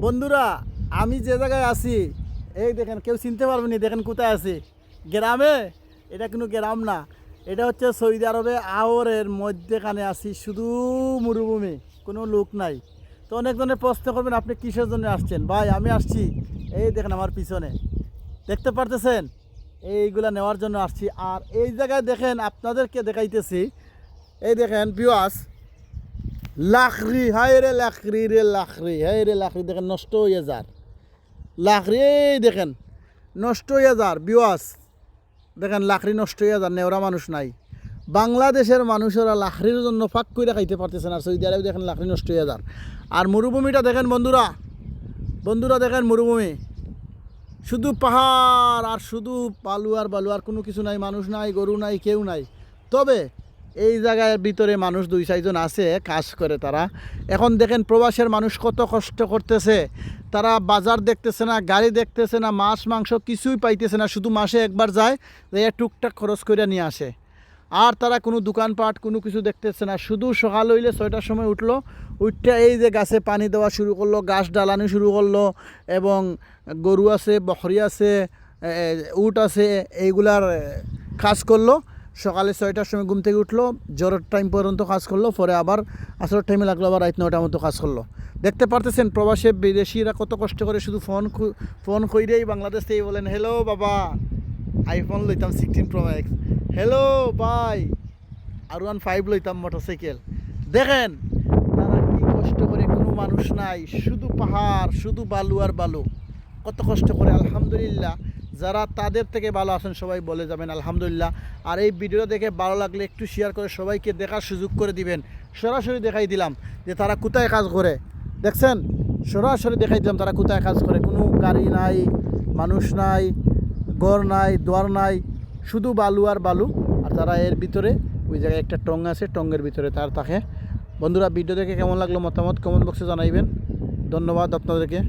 বন্ধুরা, আমি যে জায়গায় আছি এই দেখেন, কেউ চিনতে পারবেনি। দেখেন কোথায় আছি, গ্রামে। এটা কোনো গ্রাম না, এটা হচ্ছে সৌদি আরবে আওরের মধ্যেখানে আছি, শুধু মরুভূমি, কোনো লোক নাই। তো অনেকজনের প্রশ্ন করবেন আপনি কিসের জন্য আসছেন। ভাই আমি আসছি, এই দেখেন আমার পিছনে দেখতে পারতেছেন, এইগুলা নেওয়ার জন্য আসছি। আর এই জায়গায় দেখেন আপনাদেরকে দেখাইতেছি, এই দেখেন বিওয়াস, লাকড়ি, হায় রে লাকড়ি রে লাকড়ি, হায় রে লাকড়ি, দেখেন নষ্ট হয়ে যার লাকড়ি, এই দেখেন নষ্ট হয়ে যার বিওয়াস, দেখেন লাকড়ি নষ্ট হয়ে যার, নেওরা মানুষ নাই। বাংলাদেশের মানুষেরা লাকড়ির জন্য ফাঁক করে খাইতে পারতেছে না, সৌদি আরবে দেখেন লাকড়ি নষ্ট হয়ে যার। আর মরুভূমিটা দেখেন বন্ধুরা, বন্ধুরা দেখেন মরুভূমি, শুধু পাহাড় আর শুধু বালু আর বালু, আর কোনো কিছু নাই, মানুষ নাই, গরু নাই, কেউ নাই। তবে এই জায়গার ভিতরে মানুষ 2-4 জন আছে, কাজ করে তারা। এখন দেখেন প্রবাসের মানুষ কত কষ্ট করতেছে, তারা বাজার দেখতেছে না, গাড়ি দেখতেছে না, মাছ মাংস কিছুই পাইতেছে না, শুধু মাসে একবার যায়, যে টুকটাক খরচ করে নিয়ে আসে। আর তারা কোনো দোকানপাট কোনো কিছু দেখতেছে না, শুধু সকাল হইলে 6টার সময় উঠলো, উঠতে এই যে গাছে পানি দেওয়া শুরু করলো, গাছ ডালানো শুরু করলো, এবং গরু আছে, বকরি আছে, উট আছে, এইগুলার কাজ করলো। সকালে 6টার সময় ঘুম থেকে উঠলো, জ্বরের টাইম পর্যন্ত কাজ করলো, পরে আবার আসরের টাইমে লাগলো, আবার রাত 9টার মতো কাজ করলো। দেখতে পারতেছেন প্রবাসে বিদেশিরা কত কষ্ট করে, শুধু ফোন কইরেই বাংলাদেশ থেকে বলেন, হ্যালো বাবা, আইফোন লইতাম 16 Pro Max, হ্যালো ভাই R15 লইতাম মোটরসাইকেল। দেখেন তারা কি কষ্ট করে, কোনো মানুষ নাই, শুধু পাহাড়, শুধু বালু আর বালু, কত কষ্ট করে। আলহামদুলিল্লাহ, যারা তাদের থেকে ভালো আছেন সবাই বলে যাবেন আলহামদুলিল্লাহ। আর এই ভিডিও দেখে ভালো লাগলে একটু শেয়ার করে সবাইকে দেখার সুযোগ করে দিবেন। সরাসরি দেখাই দিলাম যে তারা কোথায় কাজ করে, দেখছেন, সরাসরি দেখাই দিলাম তারা কোথায় কাজ করে। কোনো গাড়ি নাই, মানুষ নাই, ঘর নাই, দুয়ার নাই, শুধু বালু আর বালু। আর তারা এর ভিতরে, ওই জায়গায় একটা টং আছে, টঙ্গের ভিতরে তার থাকে। বন্ধুরা, ভিডিও দেখে কেমন লাগলো মতামত কমেন্ট বক্সে জানাইবেন। ধন্যবাদ আপনাদেরকে।